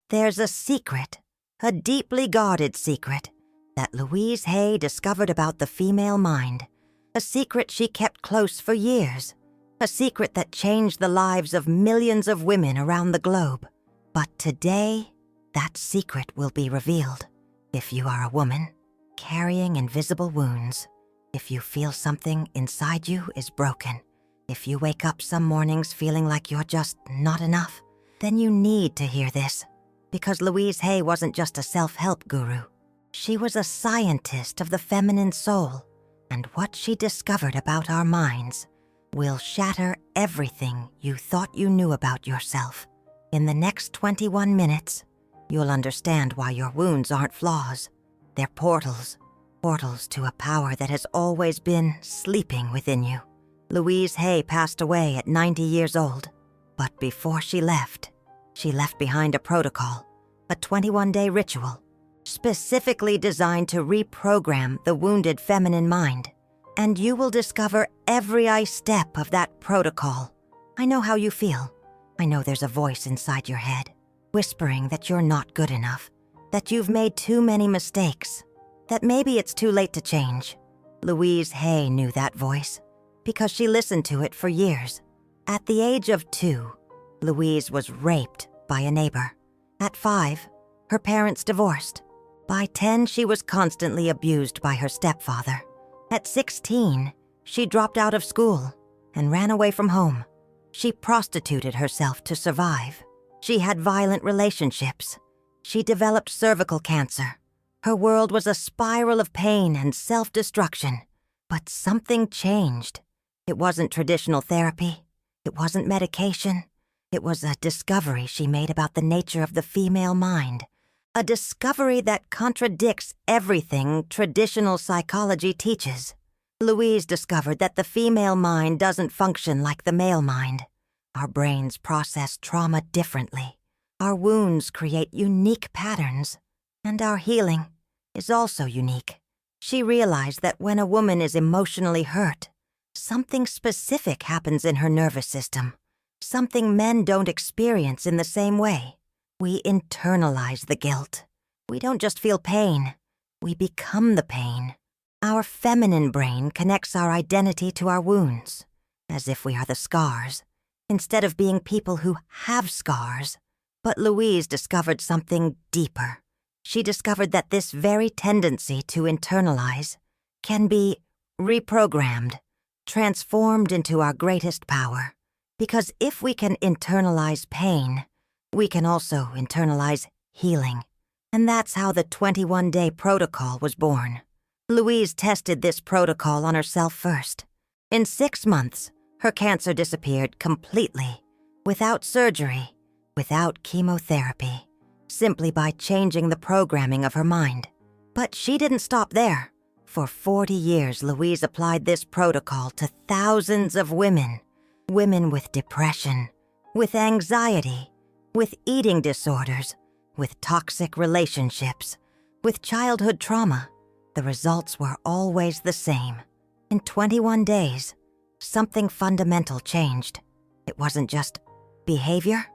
There's a secret, a deeply guarded secret, that Louise Hay discovered about the female mind, a secret she kept close for years, a secret that changed the lives of millions of women around the globe. But today, that secret will be revealed. If you are a woman, carrying invisible wounds, if you feel something inside you is broken, if you wake up some mornings feeling like you're just not enough, then you need to hear this. Because Louise Hay wasn't just a self-help guru. She was a scientist of the feminine soul, and what she discovered about our minds will shatter everything you thought you knew about yourself. In the next 21 minutes, you'll understand why your wounds aren't flaws. They're portals to a power that has always been sleeping within you. Louise Hay passed away at 90 years old, but before she left behind a protocol, a 21-day ritual, specifically designed to reprogram the wounded feminine mind. And you will discover every step of that protocol. I know how you feel. I know there's a voice inside your head, whispering that you're not good enough, that you've made too many mistakes, that maybe it's too late to change. Louise Hay knew that voice because she listened to it for years. At the age of 2, Louise was raped by a neighbor. At 5, her parents divorced. By 10, she was constantly abused by her stepfather. At 16, she dropped out of school and ran away from home. She prostituted herself to survive. She had violent relationships. She developed cervical cancer. Her world was a spiral of pain and self-destruction. But something changed. It wasn't traditional therapy. It wasn't medication. It was a discovery she made about the nature of the female mind. A discovery that contradicts everything traditional psychology teaches. Louise discovered that the female mind doesn't function like the male mind. Our brains process trauma differently. Our wounds create unique patterns, and our healing is also unique. She realized that when a woman is emotionally hurt, something specific happens in her nervous system, something men don't experience in the same way. We internalize the guilt. We don't just feel pain, we become the pain. Our feminine brain connects our identity to our wounds, as if we are the scars, instead of being people who have scars. But Louise discovered something deeper. She discovered that this very tendency to internalize can be reprogrammed, transformed into our greatest power. Because if we can internalize pain, we can also internalize healing. And that's how the 21-day protocol was born. Louise tested this protocol on herself first. In 6 months, her cancer disappeared completely, without surgery, without chemotherapy, simply by changing the programming of her mind. But she didn't stop there. For 40 years, Louise applied this protocol to thousands of women. Women with depression, with anxiety, with eating disorders, with toxic relationships, with childhood trauma. The results were always the same. In 21 days, something fundamental changed. It wasn't just behavior,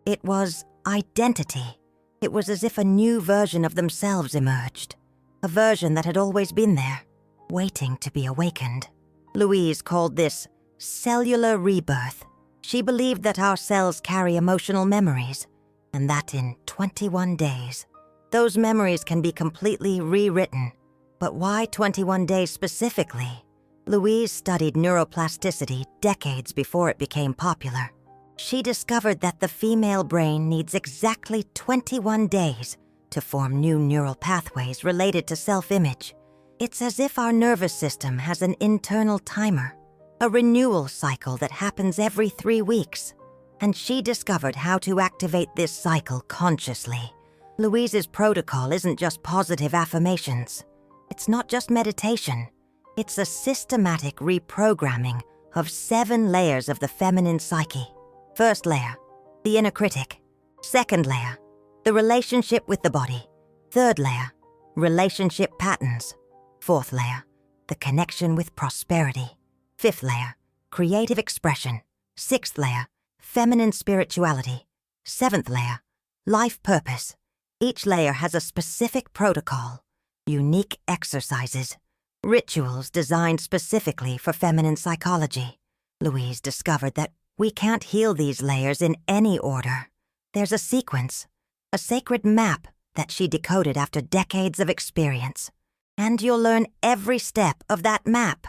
it was identity. It was as if a new version of themselves emerged, a version that had always been there, waiting to be awakened. Louise called this cellular rebirth. She believed that our cells carry emotional memories, and that in 21 days, those memories can be completely rewritten. But why 21 days specifically? Louise studied neuroplasticity decades before it became popular. She discovered that the female brain needs exactly 21 days to form new neural pathways related to self-image. It's as if our nervous system has an internal timer, a renewal cycle that happens every 3 weeks. And she discovered how to activate this cycle consciously. Louise's protocol isn't just positive affirmations. It's not just meditation. It's a systematic reprogramming of 7 layers of the feminine psyche. First layer, the inner critic. Second layer, the relationship with the body. Third layer, relationship patterns. Fourth layer, the connection with prosperity. Fifth layer, creative expression. Sixth layer, feminine spirituality. Seventh layer, life purpose. Each layer has a specific protocol, unique exercises, rituals designed specifically for feminine psychology. Louise discovered that we can't heal these layers in any order. There's a sequence, a sacred map that she decoded after decades of experience. And you'll learn every step of that map.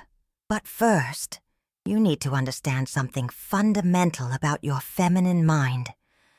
But first, you need to understand something fundamental about your feminine mind,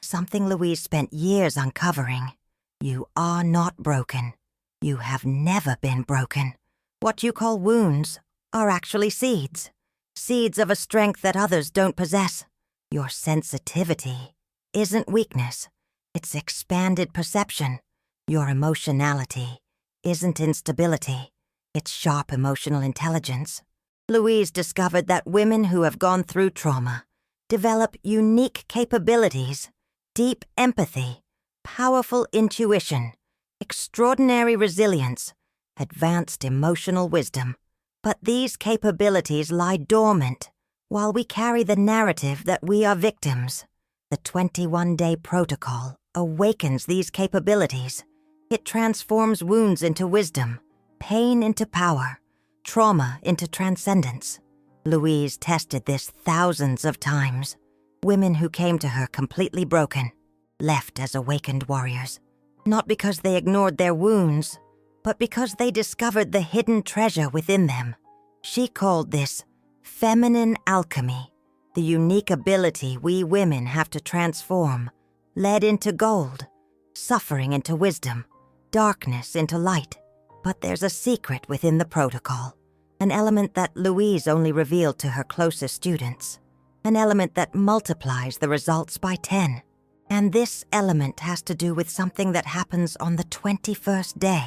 something Louise spent years uncovering. You are not broken. You have never been broken. What you call wounds are actually seeds. Seeds of a strength that others don't possess. Your sensitivity isn't weakness. It's expanded perception. Your emotionality isn't instability. It's sharp emotional intelligence. Louise discovered that women who have gone through trauma develop unique capabilities, deep empathy, powerful intuition, extraordinary resilience, advanced emotional wisdom. But these capabilities lie dormant while we carry the narrative that we are victims. The 21-day protocol awakens these capabilities. It transforms wounds into wisdom, pain into power, trauma into transcendence. Louise tested this thousands of times. Women who came to her completely broken left as awakened warriors, not because they ignored their wounds, but because they discovered the hidden treasure within them. She called this feminine alchemy, the unique ability we women have to transform lead into gold, suffering into wisdom, darkness into light. But there's a secret within the protocol, an element that Louise only revealed to her closest students, an element that multiplies the results by 10. And this element has to do with something that happens on the 21st day,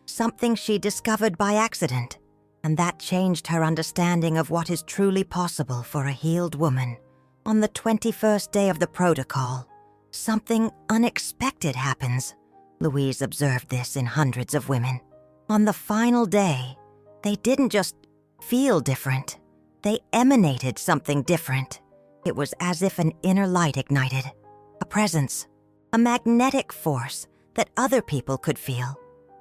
something she discovered by accident, and that changed her understanding of what is truly possible for a healed woman. On the 21st day of the protocol, something unexpected happens. Louise observed this in hundreds of women. On the final day, they didn't just feel different. They emanated something different. It was as if an inner light ignited, a presence, a magnetic force that other people could feel.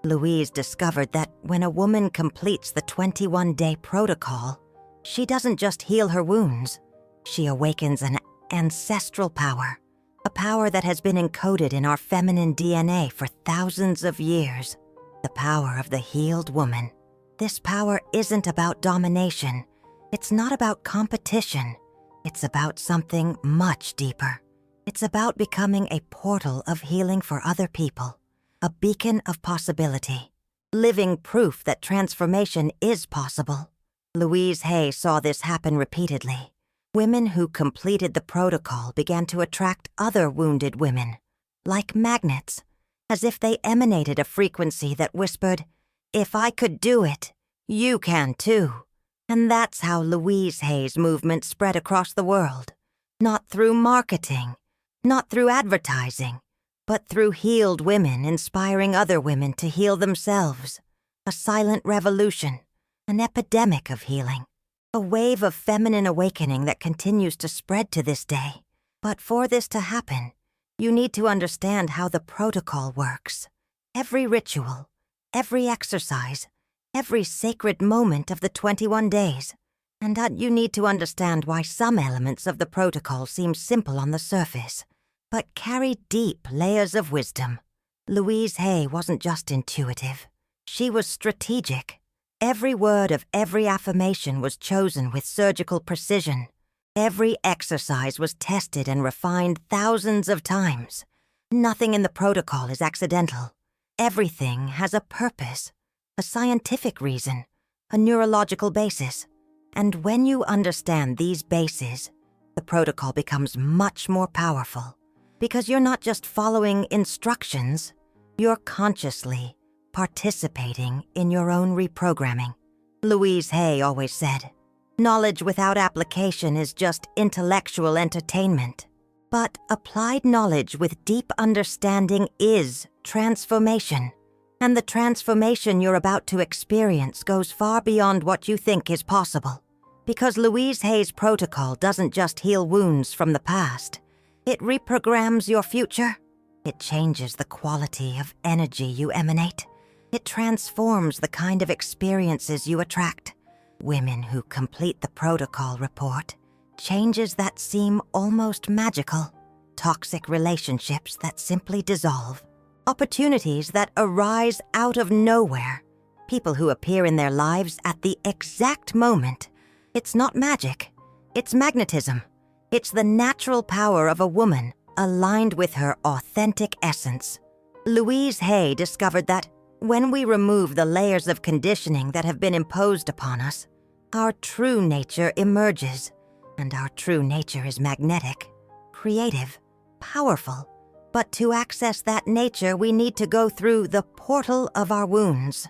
Louise discovered that when a woman completes the 21-day protocol, she doesn't just heal her wounds. She awakens an ancestral power, a power that has been encoded in our feminine DNA for thousands of years, the power of the healed woman. This power isn't about domination. It's not about competition. It's about something much deeper. It's about becoming a portal of healing for other people, a beacon of possibility, living proof that transformation is possible. Louise Hay saw this happen repeatedly. Women who completed the protocol began to attract other wounded women, like magnets, as if they emanated a frequency that whispered, "If I could do it, you can too." And that's how Louise Hay's movement spread across the world. Not through marketing, not through advertising, but through healed women inspiring other women to heal themselves. A silent revolution, an epidemic of healing, a wave of feminine awakening that continues to spread to this day. But for this to happen, you need to understand how the protocol works. Every ritual, every exercise, every sacred moment of the 21 days. And you need to understand why some elements of the protocol seem simple on the surface, but carry deep layers of wisdom. Louise Hay wasn't just intuitive. She was strategic. Every word of every affirmation was chosen with surgical precision. Every exercise was tested and refined thousands of times. Nothing in the protocol is accidental. Everything has a purpose, a scientific reason, a neurological basis. And when you understand these bases, the protocol becomes much more powerful. Because you're not just following instructions, you're consciously participating in your own reprogramming. Louise Hay always said, "Knowledge without application is just intellectual entertainment." But applied knowledge with deep understanding is transformation. And the transformation you're about to experience goes far beyond what you think is possible. Because Louise Hay's protocol doesn't just heal wounds from the past. It reprograms your future. It changes the quality of energy you emanate. It transforms the kind of experiences you attract. Women who complete the protocol report changes that seem almost magical. Toxic relationships that simply dissolve. Opportunities that arise out of nowhere. People who appear in their lives at the exact moment. It's not magic. It's magnetism. It's the natural power of a woman aligned with her authentic essence. Louise Hay discovered that when we remove the layers of conditioning that have been imposed upon us, our true nature emerges. And our true nature is magnetic, creative, powerful. But to access that nature, we need to go through the portal of our wounds.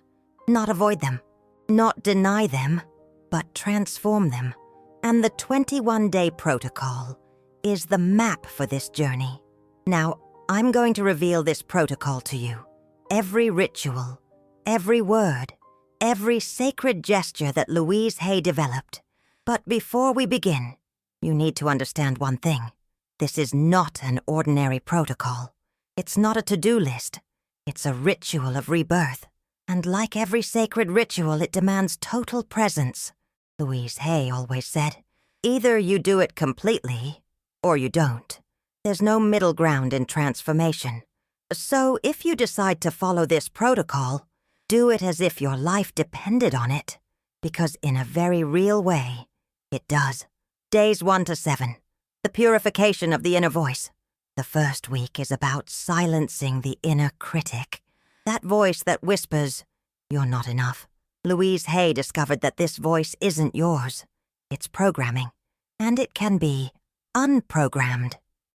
Not avoid them, not deny them, but transform them. And the 21-day protocol is the map for this journey. Now, I'm going to reveal this protocol to you. Every ritual, every word, every sacred gesture that Louise Hay developed. But before we begin, you need to understand one thing. This is not an ordinary protocol. It's not a to-do list. It's a ritual of rebirth. And like every sacred ritual, it demands total presence. Louise Hay always said, either you do it completely, or you don't. There's no middle ground in transformation. So if you decide to follow this protocol, do it as if your life depended on it, because in a very real way, it does. Days 1 to 7, the purification of the inner voice. The first week is about silencing the inner critic, that voice that whispers, "You're not enough." Louise Hay discovered that this voice isn't yours. It's programming, and it can be unprogrammed.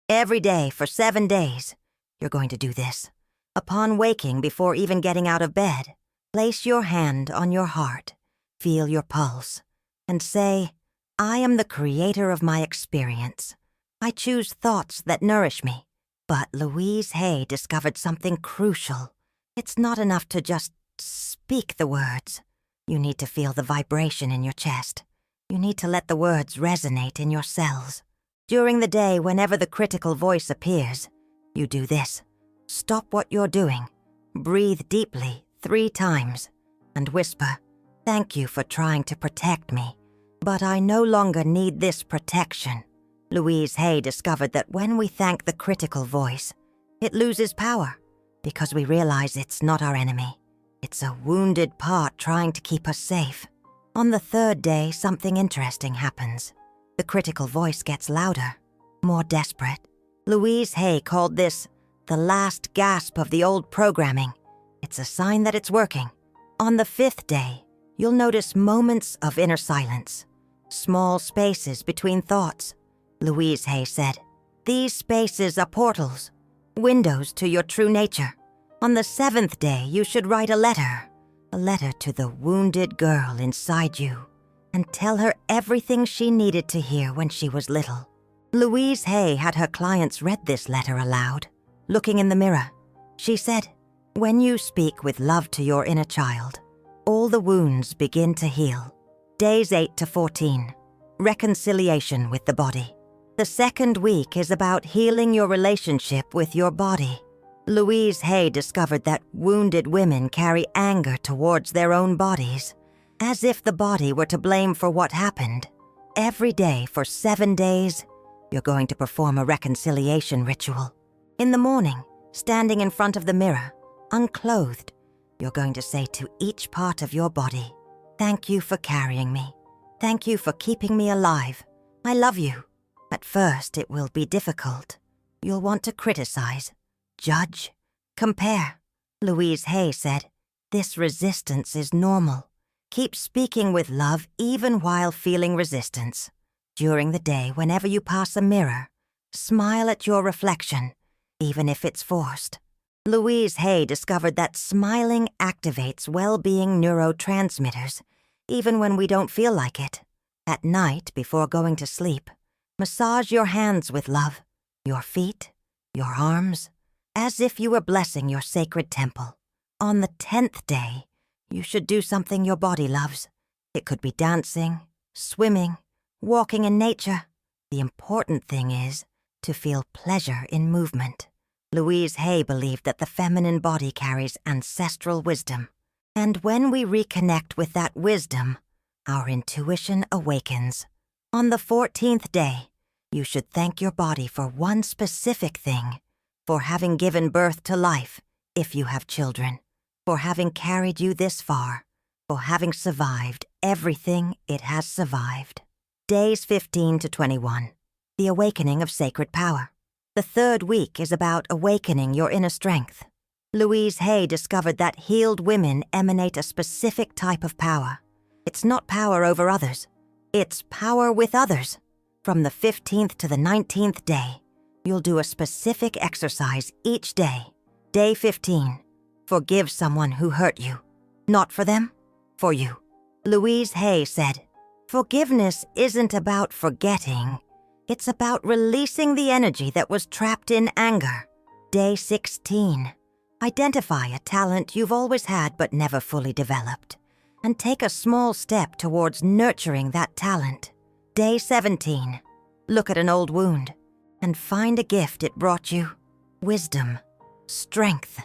Every day for 7 days, you're going to do this. Upon waking, before even getting out of bed, place your hand on your heart, feel your pulse, and say, I am the creator of my experience. I choose thoughts that nourish me. But Louise Hay discovered something crucial. It's not enough to just speak the words. You need to feel the vibration in your chest. You need to let the words resonate in your cells. During the day, whenever the critical voice appears, you do this. Stop what you're doing. Breathe deeply 3 times and whisper, "Thank you for trying to protect me, but I no longer need this protection." Louise Hay discovered that when we thank the critical voice, it loses power because we realize it's not our enemy. It's a wounded part trying to keep us safe. On the 3rd day, something interesting happens. The critical voice gets louder, more desperate. Louise Hay called this the last gasp of the old programming. It's a sign that it's working. On the 5th day, you'll notice moments of inner silence, small spaces between thoughts. Louise Hay said, "These spaces are portals, windows to your true nature." On the 7th day, you should write a letter to the wounded girl inside you, and tell her everything she needed to hear when she was little. Louise Hay had her clients read this letter aloud, looking in the mirror. She said, "When you speak with love to your inner child, all the wounds begin to heal." Days 8 to 14, reconciliation with the body. The 2nd week is about healing your relationship with your body. Louise Hay discovered that wounded women carry anger towards their own bodies, as if the body were to blame for what happened. Every day for 7 days, you're going to perform a reconciliation ritual. In the morning, standing in front of the mirror, unclothed, you're going to say to each part of your body, "Thank you for carrying me. Thank you for keeping me alive. I love you." At first, it will be difficult. You'll want to criticize, judge, compare. Louise Hay said, "This resistance is normal. Keep speaking with love even while feeling resistance. During the day, whenever you pass a mirror, smile at your reflection, even if it's forced." Louise Hay discovered that smiling activates well-being neurotransmitters, even when we don't feel like it. At night, before going to sleep, massage your hands with love, your feet, your arms, as if you were blessing your sacred temple. On the 10th day, you should do something your body loves. It could be dancing, swimming, walking in nature. The important thing is to feel pleasure in movement. Louise Hay believed that the feminine body carries ancestral wisdom. And when we reconnect with that wisdom, our intuition awakens. On the 14th day, you should thank your body for one specific thing, for having given birth to life, if you have children, for having carried you this far, for having survived everything it has survived. Days 15 to 21, the awakening of sacred power. The third week is about awakening your inner strength. Louise Hay discovered that healed women emanate a specific type of power. It's not power over others. It's power with others. From the 15th to the 19th day, you'll do a specific exercise each day. Day 15, forgive someone who hurt you. Not for them, for you. Louise Hay said, forgiveness isn't about forgetting. It's about releasing the energy that was trapped in anger. Day 16. Identify a talent you've always had but never fully developed, and take a small step towards nurturing that talent. Day 17. Look at an old wound and find a gift it brought you. Wisdom, strength,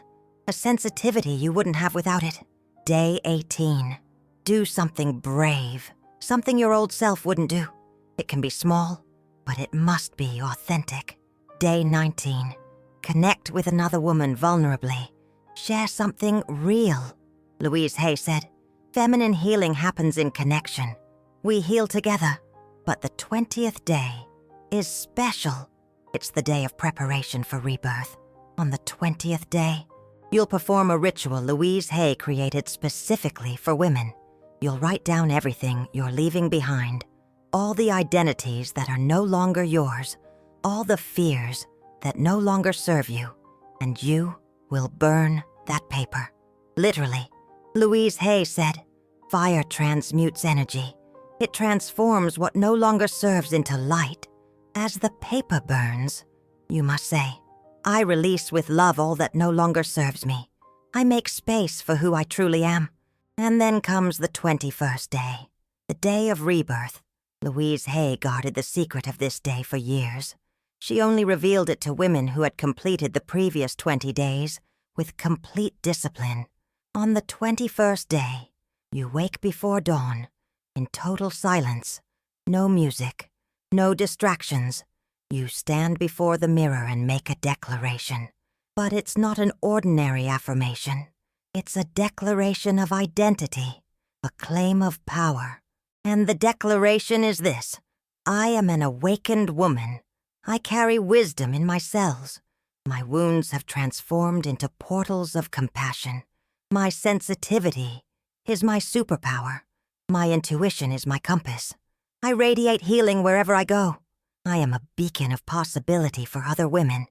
a sensitivity you wouldn't have without it. Day 18. Do something brave, something your old self wouldn't do. It can be small, but it must be authentic. Day 19. Connect with another woman vulnerably. Share something real. Louise Hay said, feminine healing happens in connection. We heal together, but the 20th day is special. It's the day of preparation for rebirth. On the 20th day, you'll perform a ritual Louise Hay created specifically for women. You'll write down everything you're leaving behind, all the identities that are no longer yours, all the fears that no longer serve you, and you will burn that paper. Literally, Louise Hay said, fire transmutes energy. It transforms what no longer serves into light. As the paper burns, you must say, I release with love all that no longer serves me. I make space for who I truly am. And then comes the 21st day, the day of rebirth. Louise Hay guarded the secret of this day for years. She only revealed it to women who had completed the previous 20 days with complete discipline. On the 21st day, you wake before dawn, in total silence, no music, no distractions. You stand before the mirror and make a declaration. But it's not an ordinary affirmation. It's a declaration of identity, a claim of power. And the declaration is this: I am an awakened woman. I carry wisdom in my cells. My wounds have transformed into portals of compassion. My sensitivity is my superpower. My intuition is my compass. I radiate healing wherever I go. I am a beacon of possibility for other women.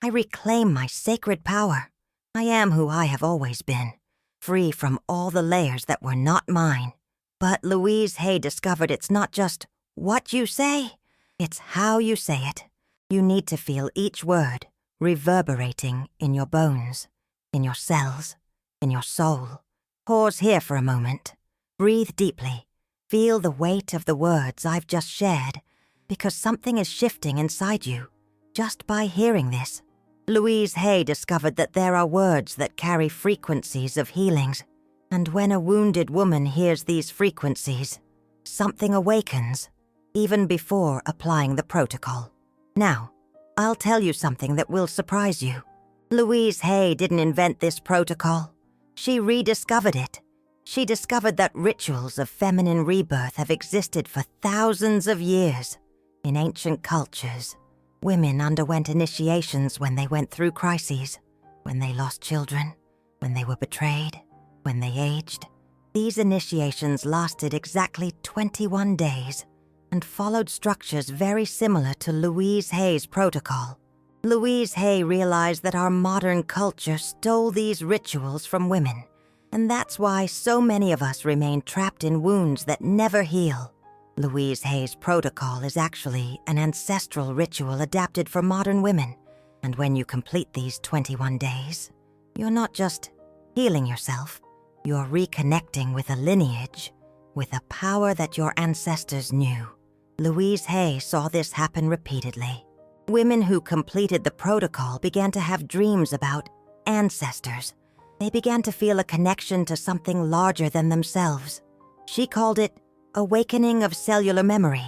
I reclaim my sacred power. I am who I have always been, free from all the layers that were not mine. But Louise Hay discovered it's not just what you say, it's how you say it. You need to feel each word reverberating in your bones, in your cells, in your soul. Pause here for a moment. Breathe deeply. Feel the weight of the words I've just shared, because something is shifting inside you just by hearing this. Louise Hay discovered that there are words that carry frequencies of healings, and when a wounded woman hears these frequencies, something awakens, even before applying the protocol. Now, I'll tell you something that will surprise you. Louise Hay didn't invent this protocol. She rediscovered it. She discovered that rituals of feminine rebirth have existed for thousands of years. In ancient cultures, women underwent initiations when they went through crises, when they lost children, when they were betrayed, when they aged. These initiations lasted exactly 21 days and followed structures very similar to Louise Hay's protocol. Louise Hay realized that our modern culture stole these rituals from women, and that's why so many of us remain trapped in wounds that never heal. Louise Hay's protocol is actually an ancestral ritual adapted for modern women, and when you complete these 21 days, you're not just healing yourself, you're reconnecting with a lineage, with a power that your ancestors knew. Louise Hay saw this happen repeatedly. Women who completed the protocol began to have dreams about ancestors. They began to feel a connection to something larger than themselves. She called it awakening of cellular memory,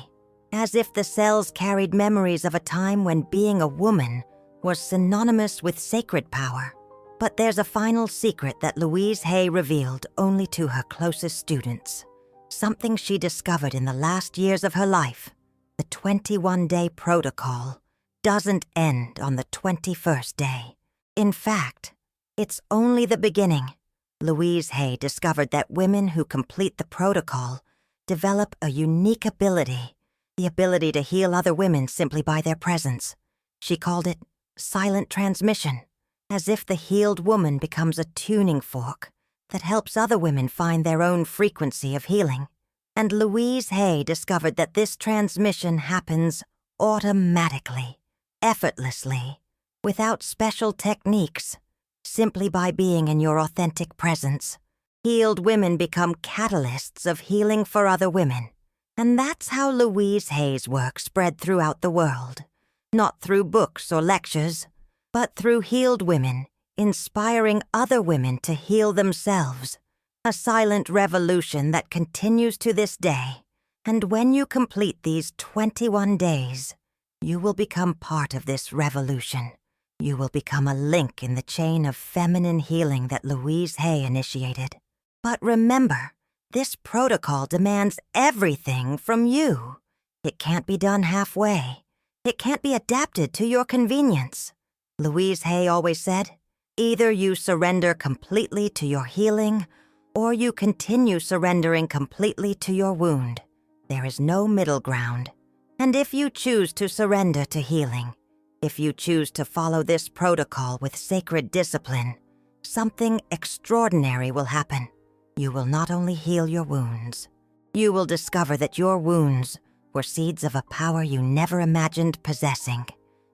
as if the cells carried memories of a time when being a woman was synonymous with sacred power. But there's a final secret that Louise Hay revealed only to her closest students. Something she discovered in the last years of her life. The 21-day protocol doesn't end on the 21st day. In fact, it's only the beginning. Louise Hay discovered that women who complete the protocol develop a unique ability, the ability to heal other women simply by their presence. She called it silent transmission, as if the healed woman becomes a tuning fork that helps other women find their own frequency of healing. And Louise Hay discovered that this transmission happens automatically, effortlessly, without special techniques, simply by being in your authentic presence. Healed women become catalysts of healing for other women. And that's how Louise Hay's work spread throughout the world. Not through books or lectures, but through healed women, inspiring other women to heal themselves. A silent revolution that continues to this day. And when you complete these 21 days, you will become part of this revolution. You will become a link in the chain of feminine healing that Louise Hay initiated. But remember, this protocol demands everything from you. It can't be done halfway. It can't be adapted to your convenience. Louise Hay always said, either you surrender completely to your healing, or you continue surrendering completely to your wound. There is no middle ground. And if you choose to surrender to healing, if you choose to follow this protocol with sacred discipline, something extraordinary will happen. You will not only heal your wounds, you will discover that your wounds were seeds of a power you never imagined possessing.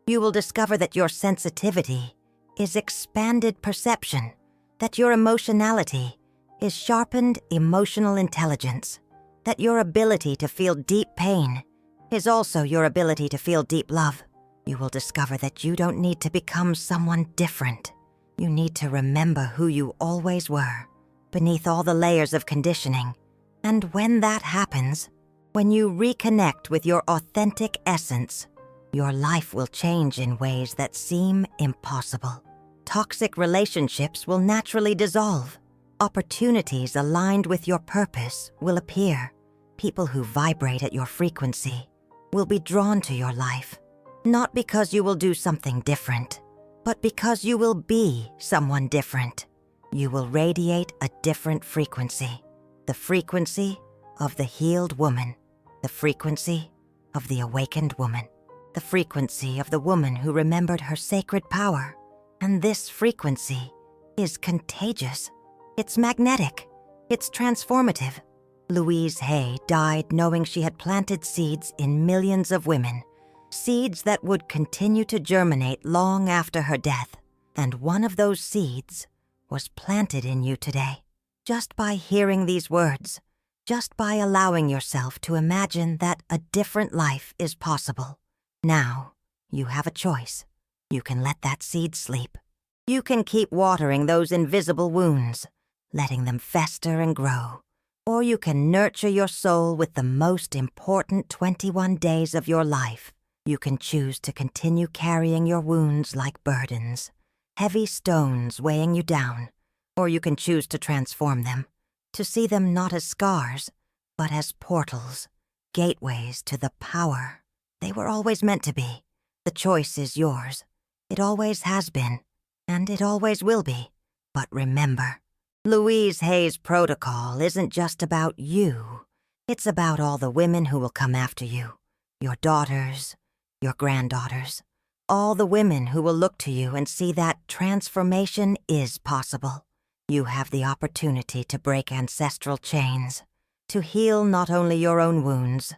You will discover that your sensitivity is expanded perception, that your emotionality is sharpened emotional intelligence, that your ability to feel deep pain is also your ability to feel deep love. You will discover that you don't need to become someone different. You need to remember who you always were, beneath all the layers of conditioning. And when that happens, when you reconnect with your authentic essence, your life will change in ways that seem impossible. Toxic relationships will naturally dissolve. Opportunities aligned with your purpose will appear. People who vibrate at your frequency will be drawn to your life, not because you will do something different, but because you will be someone different. You will radiate a different frequency, the frequency of the healed woman, the frequency of the awakened woman, the frequency of the woman who remembered her sacred power. And this frequency is contagious. It's magnetic. It's transformative. Louise Hay died knowing she had planted seeds in millions of women, seeds that would continue to germinate long after her death. And one of those seeds was planted in you today, just by hearing these words, just by allowing yourself to imagine that a different life is possible. Now, you have a choice. You can let that seed sleep. You can keep watering those invisible wounds, letting them fester and grow. Or you can nurture your soul with the most important 21 days of your life. You can choose to continue carrying your wounds like burdens, heavy stones weighing you down. Or you can choose to transform them, to see them not as scars, but as portals, gateways to the power they were always meant to be. The choice is yours. It always has been, and it always will be. But remember, Louise Hay's protocol isn't just about you. It's about all the women who will come after you, your daughters, your granddaughters, all the women who will look to you and see that transformation is possible. You have the opportunity to break ancestral chains, to heal not only your own wounds,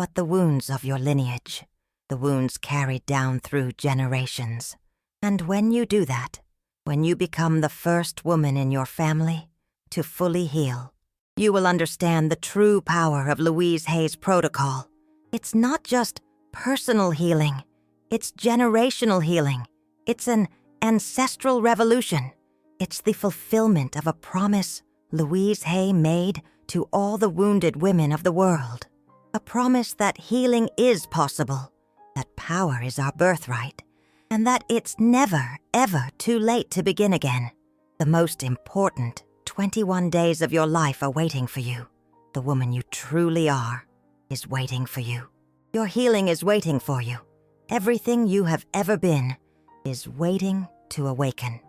but the wounds of your lineage, the wounds carried down through generations. And when you do that, when you become the first woman in your family to fully heal, you will understand the true power of Louise Hay's protocol. It's not just personal healing. It's generational healing. It's an ancestral revolution. It's the fulfillment of a promise Louise Hay made to all the wounded women of the world. A promise that healing is possible, that power is our birthright, and that it's never, ever too late to begin again. The most important 21 days of your life are waiting for you. The woman you truly are is waiting for you. Your healing is waiting for you. Everything you have ever been is waiting to awaken.